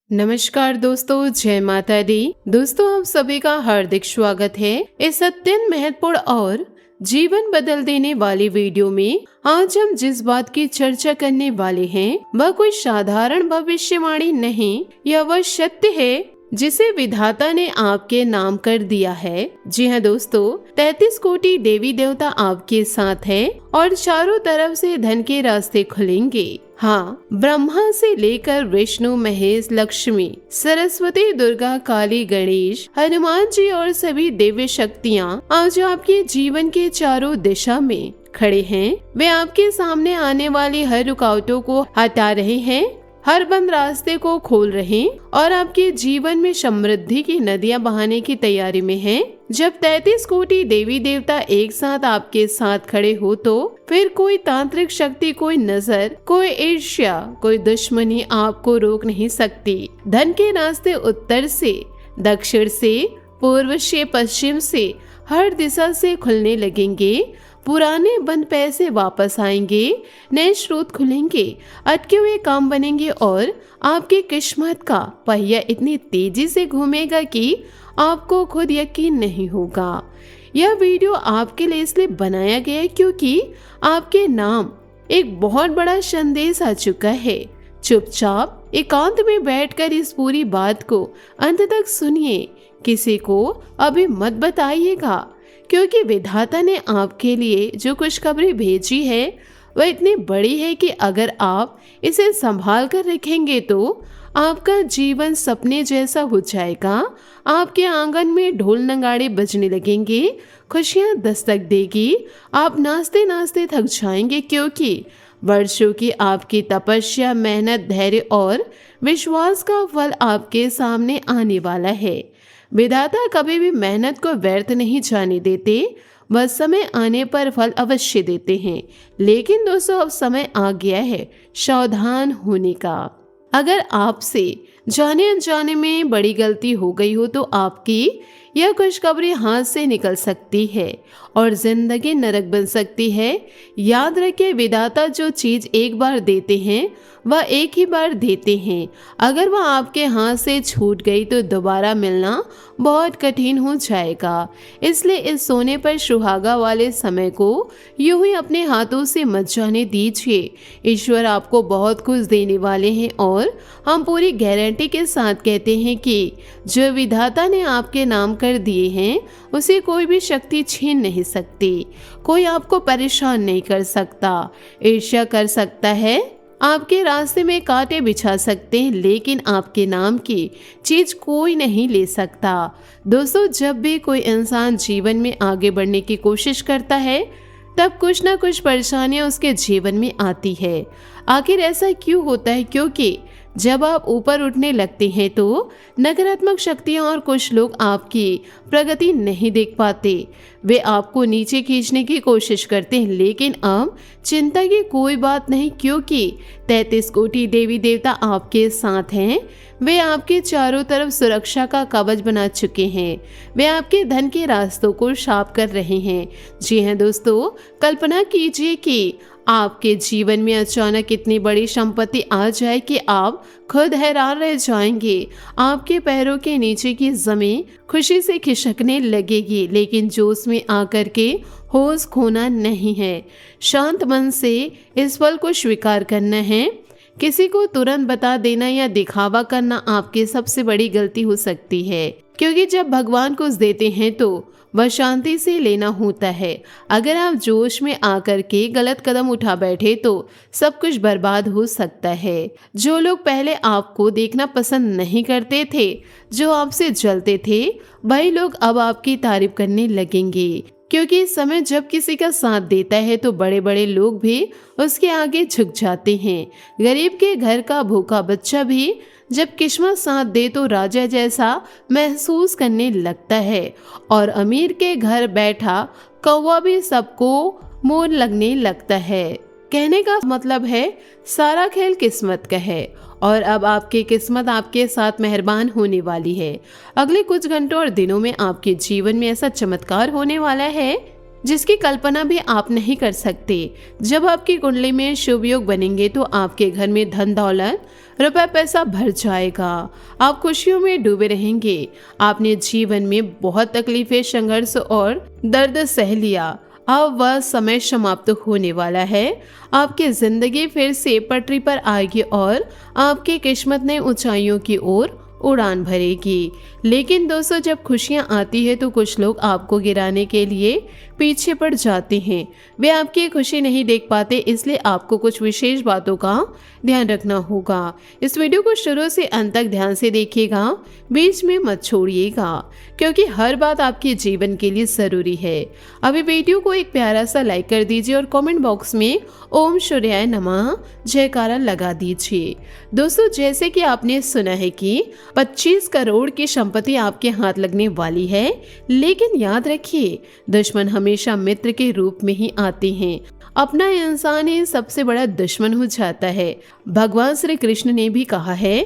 नमस्कार दोस्तों, जय माता दी। दोस्तों, आप सभी का हार्दिक स्वागत है इस अत्यंत महत्वपूर्ण और जीवन बदल देने वाली वीडियो में। आज हम जिस बात की चर्चा करने वाले हैं वह कोई साधारण भविष्यवाणी नहीं, यह वह सत्य है जिसे विधाता ने आपके नाम कर दिया है। जी हाँ दोस्तों, 33 कोटि देवी देवता आपके साथ है और चारों तरफ से धन के रास्ते खुलेंगे। हाँ, ब्रह्मा से लेकर विष्णु, महेश, लक्ष्मी, सरस्वती, दुर्गा, काली, गणेश, हनुमान जी और सभी दिव्य शक्तियाँ आज आपके जीवन के चारों दिशा में खड़े हैं। वे आपके सामने आने वाली हर रुकावटों को हटा रहे हैं, हर बंद रास्ते को खोल रहे और आपके जीवन में समृद्धि की नदियां बहाने की तैयारी में हैं। जब 33 कोटि देवी देवता एक साथ आपके साथ खड़े हो तो फिर कोई तांत्रिक शक्ति, कोई नजर, कोई ईर्ष्या, कोई दुश्मनी आपको रोक नहीं सकती। धन के रास्ते उत्तर से, दक्षिण से, पूर्व से, पश्चिम से, हर दिशा से खुलने लगेंगे। पुराने बंद पैसे वापस आएंगे, नए स्रोत खुलेंगे, अटके हुए काम बनेंगे और आपकी किस्मत का पहिया इतनी तेजी से घूमेगा कि आपको खुद यकीन नहीं होगा। यह वीडियो आपके लिए इसलिए बनाया गया है क्योंकि आपके नाम एक बहुत बड़ा संदेश आ चुका है। चुपचाप एकांत में बैठकर इस पूरी बात को अंत तक सुनिए, किसी को अभी मत बताइएगा, क्योंकि विधाता ने आपके लिए जो खुशखबरी भेजी है वह इतनी बड़ी है कि अगर आप इसे संभाल कर रखेंगे तो आपका जीवन सपने जैसा हो जाएगा। आपके आंगन में ढोल नगाड़े बजने लगेंगे, खुशियां दस्तक देगी, आप नाचते नाचते थक जाएंगे, क्योंकि वर्षों की आपकी तपस्या, मेहनत, धैर्य और विश्वास का फल आपके सामने आने वाला है। विधाता कभी भी मेहनत को व्यर्थ नहीं जाने देते, वह समय आने पर फल अवश्य देते हैं। लेकिन दोस्तों, अब समय आ गया है सावधान होने का। अगर आपसे जाने अनजाने में बड़ी गलती हो गई हो तो आपकी यह खुशखबरी हाथ से निकल सकती है और जिंदगी नरक बन सकती है। याद रखें, विधाता जो चीज एक बार देते हैं वह एक ही बार देते हैं। अगर वह आपके हाथ से छूट गई तो दोबारा मिलना बहुत कठिन हो जाएगा। इसलिए इस सोने पर सुहागा वाले समय को यूं ही अपने हाथों से मत जाने दीजिए। ईश्वर आपको बहुत कुछ देने वाले हैं और हम पूरी गारंटी के साथ कहते हैं कि जो विधाता ने आपके नाम कर दिए हैं उसे कोई भी शक्ति छीन नहीं सकती। कोई आपको परेशान नहीं कर सकता, ईर्ष्या कर सकता है, आपके रास्ते में कांटे बिछा सकते हैं, लेकिन आपके नाम की चीज कोई नहीं ले सकता। दोस्तों, जब भी कोई इंसान जीवन में आगे बढ़ने की कोशिश करता है तब कुछ ना कुछ परेशानियां उसके जीवन में आती है। आखिर ऐसा क्यों होता है? क्योंकि जब आप ऊपर उठने लगते हैं तो नकारात्मक शक्तियां और कुछ लोग आपकी प्रगति नहीं देख पाते, वे आपको नीचे खींचने की कोशिश करते हैं। लेकिन अब चिंता की कोई बात नहीं, क्योंकि 33 कोटि देवी देवता आपके साथ हैं। वे आपके चारों तरफ सुरक्षा का कवच बना चुके हैं। वे आपके धन के रास्तों को साफ कर रहे हैं। जी हाँ दोस्तों, कल्पना कीजिए कि आपके जीवन में अचानक इतनी बड़ी संपत्ति आ जाए कि आप खुद हैरान रह जाएंगे। आपके पैरों के नीचे की जमीन खुशी से खिसकने लगेगी, लेकिन जोश में आकर के होश खोना नहीं है। शांत मन से इस पल को स्वीकार करना है। किसी को तुरंत बता देना या दिखावा करना आपकी सबसे बड़ी गलती हो सकती है, क्योंकि जब भगवान कुछ देते हैं तो वह शांति से लेना होता है। अगर आप जोश में आकर के गलत कदम उठा बैठे तो सब कुछ बर्बाद हो सकता है। जो लोग पहले आपको देखना पसंद नहीं करते थे, जो आपसे जलते थे, वही लोग अब आपकी तारीफ करने लगेंगे, क्योंकि इस समय जब किसी का साथ देता है तो बड़े बड़े लोग भी उसके आगे झुक जाते हैं। गरीब के घर का भूखा बच्चा भी जब किस्मत साथ दे तो राजा जैसा महसूस करने लगता है, और अमीर के घर बैठा कौवा भी सबको मोर लगने लगता है। कहने का मतलब है, सारा खेल किस्मत का है और अब आपकी किस्मत आपके साथ मेहरबान होने वाली है। अगले कुछ घंटों और दिनों में आपके जीवन में ऐसा चमत्कार होने वाला है जिसकी कल्पना भी आप नहीं कर सकते। जब आपकी कुंडली में शुभ योग बनेंगे तो आपके घर में धन दौलत, रुपया पैसा भर जाएगा। आप खुशियों में डूबे रहेंगे। आपने जीवन में बहुत तकलीफें, संघर्ष और दर्द सह लिया। अब वह समय समाप्त होने वाला है। आपकी जिंदगी फिर से पटरी पर आएगी और आपकी किस्मत ने ऊंचाइयों की ओर उड़ान भरेगी। लेकिन दोस्तों, जब खुशियां आती है तो कुछ लोग आपको गिराने के लिए पीछे पड़ जाते हैं। वे आपकी खुशी नहीं देख पाते, इसलिए आपको कुछ विशेष बातों का ध्यान रखना होगा। इस वीडियो को शुरू से अंत तक ध्यान से देखिएगा, बीच में मत छोड़िएगा, क्योंकि हर बात आपके जीवन के लिए जरूरी है। अभी वीडियो को एक प्यारा सा लाइक कर दीजिए और कमेंट बॉक्स में ओम सूर्याय नमः जयकारा लगा दीजिए। दोस्तों, जैसे कि आपने सुना है कि 25 करोड़ की संपत्ति आपके हाथ लगने वाली है, लेकिन याद रखिए, दुश्मन हमेशा मित्र के रूप में ही आते हैं। अपना इंसान ही सबसे बड़ा दुश्मन हो जाता है। भगवान श्री कृष्ण ने भी कहा है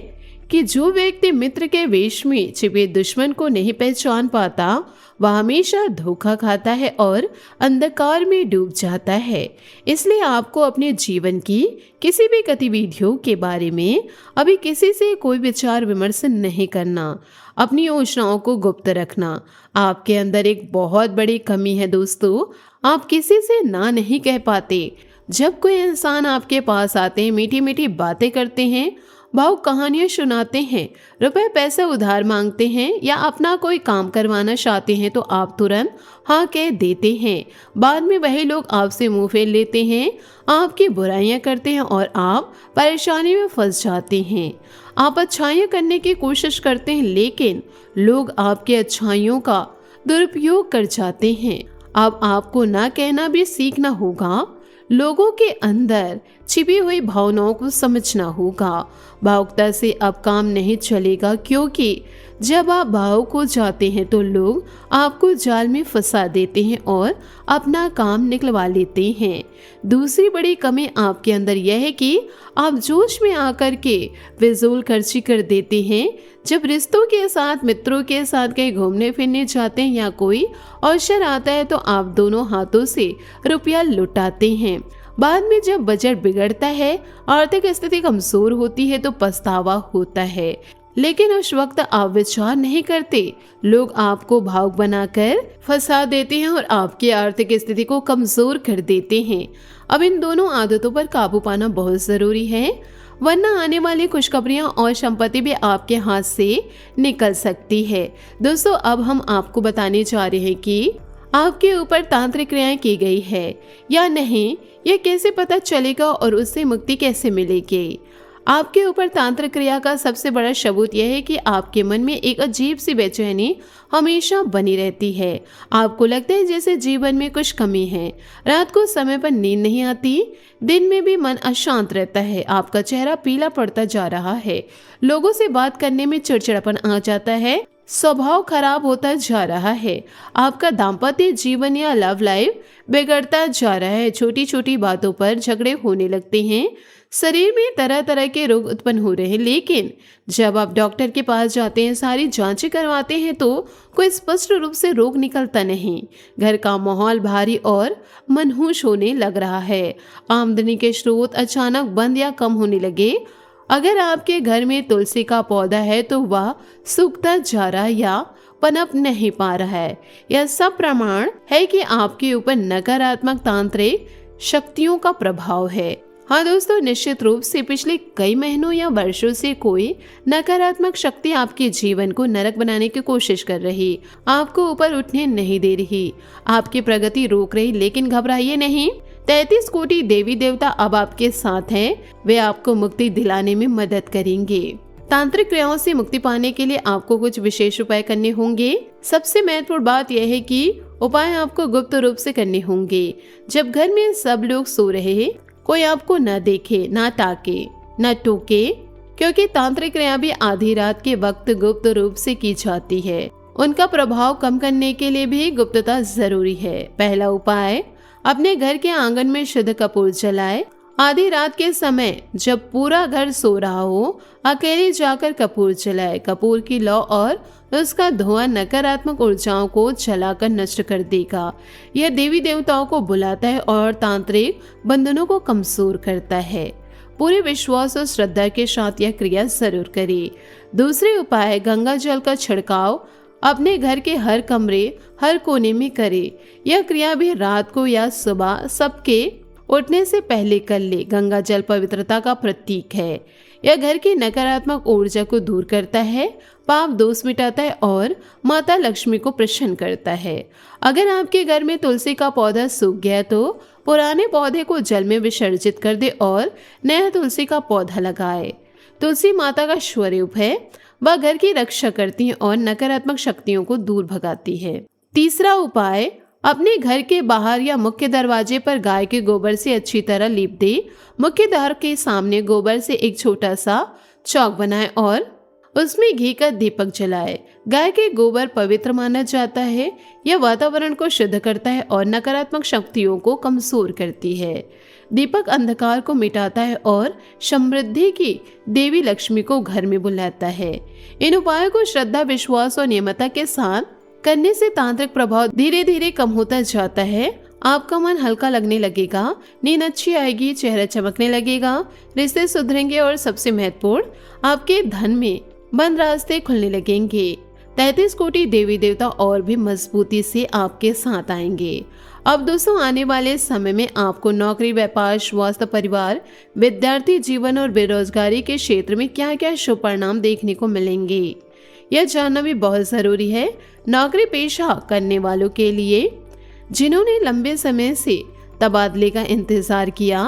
कि जो व्यक्ति मित्र के वेश में छिपे दुश्मन को नहीं पहचान पाता, वह हमेशा धोखा खाता है और अंधकार में डूब जाता है। इसलिए आपको अपने जीवन की किसी भी गतिविधियों के बारे में अभी किसी से कोई विचार विमर्श नहीं करना। अपनी योजनाओं को गुप्त रखना। आपके अंदर एक बहुत बड़ी कमी है दोस्तों, आप किसी से ना नहीं कह पाते। जब कोई इंसान आपके पास आते हैं, मीठी मीठी बातें करते हैं, भावुक कहानियां सुनाते हैं, रुपए पैसे उधार मांगते हैं या अपना कोई काम करवाना चाहते हैं, तो आप तुरंत हाँ कह देते हैं। बाद में वही लोग आपसे मुंह फेर लेते हैं, आपकी बुराइयां करते हैं और आप परेशानी में फंस जाते हैं। आप अच्छाइयां करने की कोशिश करते हैं, लेकिन लोग आपकी अच्छाइयों का दुरुपयोग कर जाते हैं। अब आपको ना कहना भी सीखना होगा। लोगों के अंदर छिपी हुई भावनाओं को समझना होगा। भावुकता से अब काम नहीं चलेगा, क्योंकि जब आप भावुक हो जाते हैं तो लोग आपको जाल में फंसा देते हैं और अपना काम निकलवा लेते हैं। दूसरी बड़ी कमी आपके अंदर यह है कि आप जोश में आकर के फिजूल खर्ची कर देते हैं। जब रिश्तों के साथ, मित्रों के साथ कहीं घूमने फिरने जाते हैं या कोई अवसर आता है तो आप दोनों हाथों से रुपया लुटाते हैं। बाद में जब बजट बिगड़ता है, आर्थिक स्थिति कमजोर होती है तो पछतावा होता है, लेकिन उस वक्त आप विचार नहीं करते। लोग आपको भावुक बनाकर फंसा देते हैं और आपकी आर्थिक स्थिति को कमजोर कर देते हैं। अब इन दोनों आदतों पर काबू पाना बहुत जरूरी है, वरना आने वाली खुशखबरियां और संपत्ति भी आपके हाथ से निकल सकती है। दोस्तों, अब हम आपको बताने जा रहे हैं कि आपके ऊपर तांत्रिक क्रियाएं की गई है या नहीं, यह कैसे पता चलेगा और उससे मुक्ति कैसे मिलेगी। आपके ऊपर तांत्रिक क्रिया का सबसे बड़ा सबूत यह है कि आपके मन में एक अजीब सी बेचैनी हमेशा बनी रहती है। आपको लगता है जैसे जीवन में कुछ कमी है। रात को समय पर नींद नहीं आती, दिन में भी मन अशांत रहता है। आपका चेहरा पीला पड़ता जा रहा है। लोगों से बात करने में चिड़चिड़ापन आ जाता है। स्वभाव खराब होता जा रहा है। आपका दाम्पत्य जीवन या लव लाइफ बिगड़ता जा रहा है। छोटी छोटी बातों पर झगड़े होने लगते हैं। शरीर में तरह तरह के रोग उत्पन्न हो रहे हैं, लेकिन जब आप डॉक्टर के पास जाते हैं, सारी जांचें करवाते हैं तो कोई स्पष्ट रूप से रोग निकलता नहीं। घर का माहौल भारी और मनहूस होने लग रहा है। आमदनी के स्रोत अचानक बंद या कम होने लगे। अगर आपके घर में तुलसी का पौधा है तो वह सूखता जा रहा या पनप नहीं पा रहा है। यह सब प्रमाण है कि आपके ऊपर नकारात्मक तांत्रिक शक्तियों का प्रभाव है। हाँ दोस्तों, निश्चित रूप से पिछले कई महीनों या वर्षों से कोई नकारात्मक शक्ति आपके जीवन को नरक बनाने की कोशिश कर रही, आपको ऊपर उठने नहीं दे रही, आपकी प्रगति रोक रही। लेकिन घबराइए नहीं, 33 कोटि देवी देवता अब आपके साथ हैं। वे आपको मुक्ति दिलाने में मदद करेंगे। तांत्रिक क्रियाओं से मुक्ति पाने के लिए आपको कुछ विशेष उपाय करने होंगे। सबसे महत्वपूर्ण बात यह है कि उपाय आपको गुप्त रूप से करने होंगे। जब घर में सब लोग सो रहे हैं, कोई आपको न देखे, न ताके, न टोके, क्योंकि तांत्रिक क्रिया भी आधी रात के वक्त गुप्त रूप से की जाती है। उनका प्रभाव कम करने के लिए भी गुप्तता जरूरी है। पहला उपाय, अपने घर के आंगन में शुद्ध कपूर जलाए। आधी रात के समय जब पूरा घर सो रहा हो, अकेले जाकर कपूर जलाए। कपूर की लौ और उसका धुआं नकारात्मक ऊर्जाओं को जलाकर नष्ट कर देगा। यह देवी देवताओं को बुलाता है और तांत्रिक बंधनों को कमजोर करता है। पूरे विश्वास और श्रद्धा के साथ यह क्रिया जरूर करें। दूसरे उपाय, गंगा जल का छिड़काव अपने घर के हर कमरे, हर कोने में करें। यह क्रिया भी रात को या सुबह सबके उठने से पहले कर ले। गंगा जल पवित्रता का प्रतीक है। यह घर की नकारात्मक ऊर्जा को दूर करता है, पाप दोष मिटाता है और माता लक्ष्मी को प्रसन्न करता है। अगर आपके घर में तुलसी का पौधा सूख गया तो पुराने पौधे को जल में विसर्जित कर दे और नया तुलसी का पौधा लगाए। तुलसी माता का स्वरूप है। वह घर की रक्षा करती है और नकारात्मक शक्तियों को दूर भगाती है। तीसरा उपाय, अपने घर के बाहर या मुख्य दरवाजे पर गाय के गोबर से अच्छी तरह लीप दे। मुख्य द्वार के सामने गोबर से एक छोटा सा चौक बनाए और उसमें घी का दीपक जलाए। गाय के गोबर पवित्र माना जाता है। यह वातावरण को शुद्ध करता है और नकारात्मक शक्तियों को कमजोर करती है। दीपक अंधकार को मिटाता है और समृद्धि की देवी लक्ष्मी को घर में बुलाता है। इन उपायों को श्रद्धा, विश्वास और नियमता के साथ करने से तांत्रिक प्रभाव धीरे धीरे कम होता जाता है। आपका मन हल्का लगने लगेगा, नींद अच्छी आएगी, चेहरा चमकने लगेगा, रिश्ते सुधरेंगे और सबसे महत्वपूर्ण, आपके धन में बंद रास्ते खुलने लगेंगे। 33 कोटि देवी देवता और भी मजबूती से आपके साथ आएंगे। अब दोस्तों, आने वाले समय में आपको नौकरी, व्यापार, स्वास्थ्य, परिवार, विद्यार्थी जीवन और बेरोजगारी के क्षेत्र में क्या क्या शुभ परिणाम देखने को मिलेंगे, यह जानना भी बहुत जरूरी है। नौकरी पेशा करने वालों के लिए, जिन्होंने लंबे समय से तबादले का इंतजार किया,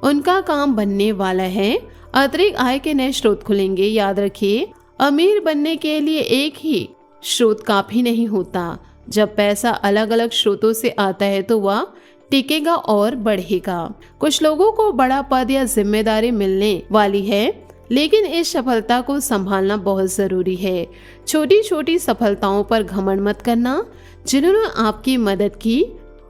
उनका काम बनने वाला है। अतिरिक्त आय के नए स्रोत खुलेंगे। याद रखिए, अमीर बनने के लिए एक ही स्रोत काफी नहीं होता। जब पैसा अलग अलग स्रोतों से आता है तो वह टिकेगा और बढ़ेगा। कुछ लोगों को बड़ा पद या जिम्मेदारी मिलने वाली है, लेकिन इस सफलता को संभालना बहुत जरूरी है। छोटी छोटी सफलताओं पर घमंड मत करना। जिन्होंने आपकी मदद की,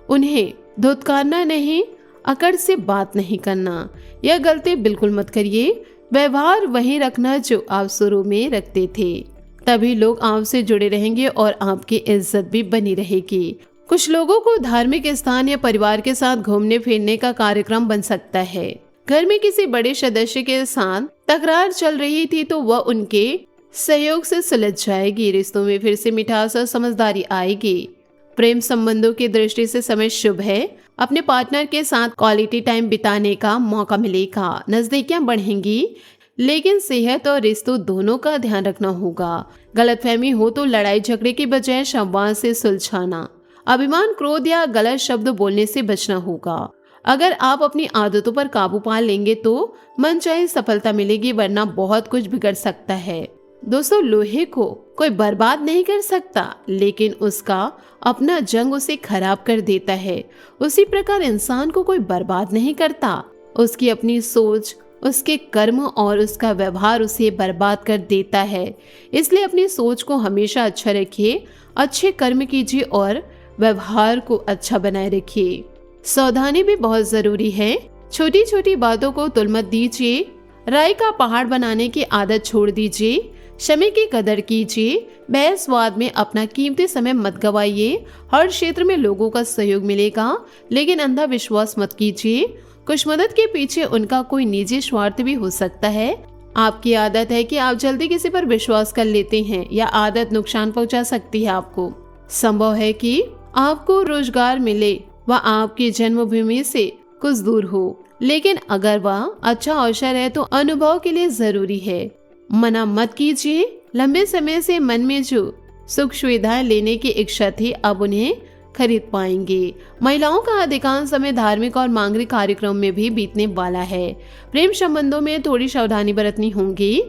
उन्हें धुतकारना नहीं, अकड़ से बात नहीं करना। यह गलती बिल्कुल मत करिए। व्यवहार वही रखना जो आप शुरू में रखते थे, तभी लोग आपसे जुड़े रहेंगे और आपकी इज्जत भी बनी रहेगी। कुछ लोगों को धार्मिक स्थान या परिवार के साथ घूमने फिरने का कार्यक्रम बन सकता है। घर में किसी बड़े सदस्य के साथ तकरार चल रही थी तो वह उनके सहयोग से सुलझ जाएगी। रिश्तों में फिर से मिठास और समझदारी आएगी। प्रेम संबंधों की दृष्टि से समय शुभ है। अपने पार्टनर के साथ क्वालिटी टाइम बिताने का मौका मिलेगा। नजदीकियां बढ़ेंगी, लेकिन सेहत और रिश्तों दोनों का ध्यान रखना होगा। गलतफहमी हो तो लड़ाई झगड़े की बजाय संवाद से सुलझाना। अभिमान, क्रोध या गलत शब्द बोलने से बचना होगा। अगर आप अपनी आदतों पर काबू पा लेंगे तो मनचाही सफलता मिलेगी, वरना बहुत कुछ बिगड़ सकता है। दोस्तों, लोहे को कोई बर्बाद नहीं कर सकता, लेकिन उसका अपना जंग उसे खराब कर देता है। उसी प्रकार इंसान को कोई बर्बाद नहीं करता, उसकी अपनी सोच, उसके कर्म और उसका व्यवहार उसे बर्बाद कर देता है। इसलिए अपनी सोच को हमेशा अच्छा रखिए, अच्छे कर्म कीजिए और व्यवहार को अच्छा बनाए रखिए। सावधानी भी बहुत जरूरी है। छोटी छोटी बातों को तुल मत दीजिए। राय का पहाड़ बनाने की आदत छोड़ दीजिए। समय की कदर कीजिए। बहसवाद में अपना कीमती समय मत गवाइए। हर क्षेत्र में लोगों का सहयोग मिलेगा, लेकिन अंधा विश्वास मत कीजिए। कुछ मदद के पीछे उनका कोई निजी स्वार्थ भी हो सकता है। आपकी आदत है कि आप जल्दी किसी पर विश्वास कर लेते हैं, या आदत नुकसान पहुंचा सकती है आपको। संभव है कि आपको रोजगार मिले वह आपकी जन्मभूमि से कुछ दूर हो, लेकिन अगर वह अच्छा अवसर है तो अनुभव के लिए जरूरी है। मना मत कीजिए। लंबे समय से मन में जो सुख सुविधाएं लेने की इच्छा थी, अब उन्हें खरीद पाएंगे। महिलाओं का अधिकांश समय धार्मिक और मांगलिक कार्यक्रम में भी बीतने वाला है। प्रेम संबंधों में थोड़ी सावधानी बरतनी होगी।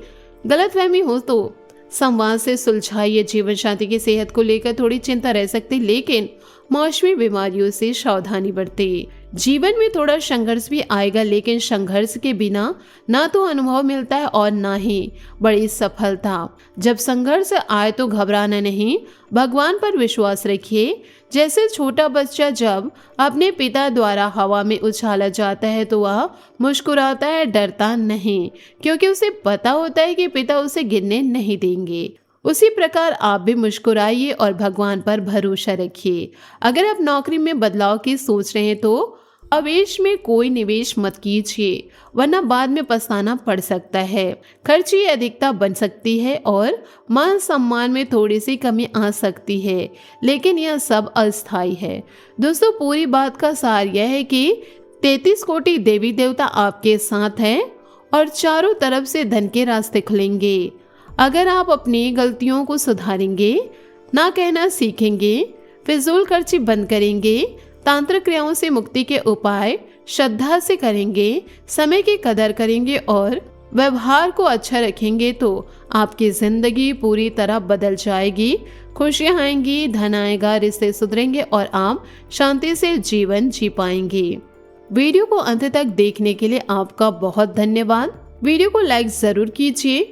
गलतफहमी हो तो संवाद से सुलझाइए। जीवन साथी की सेहत को लेकर थोड़ी चिंता रह सकती, लेकिन मौसमी बीमारियों से सावधानी बरते। जीवन में थोड़ा संघर्ष भी आएगा, लेकिन संघर्ष के बिना ना तो अनुभव मिलता है और ना ही बड़ी सफलता। जब संघर्ष आए तो घबराना नहीं, भगवान पर विश्वास रखिए। जैसे छोटा बच्चा जब अपने पिता द्वारा हवा में उछाला जाता है तो वह मुस्कुराता है, डरता नहीं, क्योंकि उसे पता होता है कि पिता उसे गिरने नहीं देंगे। उसी प्रकार आप भी मुस्कुराइए और भगवान पर भरोसा रखिए। अगर आप नौकरी में बदलाव की सोच रहे हैं तो आवेश में कोई निवेश मत कीजिए, वरना बाद में पछताना पड़ सकता है। खर्च की अधिकता बन सकती है और मान सम्मान में थोड़ी सी कमी आ सकती है, लेकिन यह सब अस्थायी है। दोस्तों, पूरी बात का सार यह है कि 33 कोटि देवी देवता आपके साथ हैं और चारों तरफ से धन के रास्ते खुलेंगे। अगर आप अपनी गलतियों को सुधारेंगे, ना कहना सीखेंगे, फिजूल खर्ची बंद करेंगे, तांत्रिक क्रियाओं से मुक्ति के उपाय श्रद्धा से करेंगे, समय की कदर करेंगे और व्यवहार को अच्छा रखेंगे तो आपकी जिंदगी पूरी तरह बदल जाएगी। खुशियां आएंगी, धन आएगा, रिश्ते सुधरेंगे और आप शांति से जीवन जी पाएंगे। वीडियो को अंत तक देखने के लिए आपका बहुत धन्यवाद। वीडियो को लाइक जरूर कीजिए,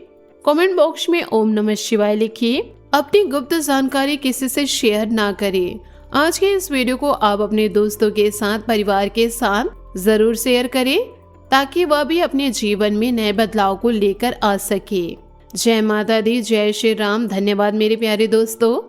कमेंट बॉक्स में ओम नमः शिवाय लिखिए। अपनी गुप्त जानकारी किसी से शेयर ना करें। आज के इस वीडियो को आप अपने दोस्तों के साथ, परिवार के साथ जरूर शेयर करें ताकि वह भी अपने जीवन में नए बदलाव को लेकर आ सके। जय माता दी, जय श्री राम। धन्यवाद मेरे प्यारे दोस्तों।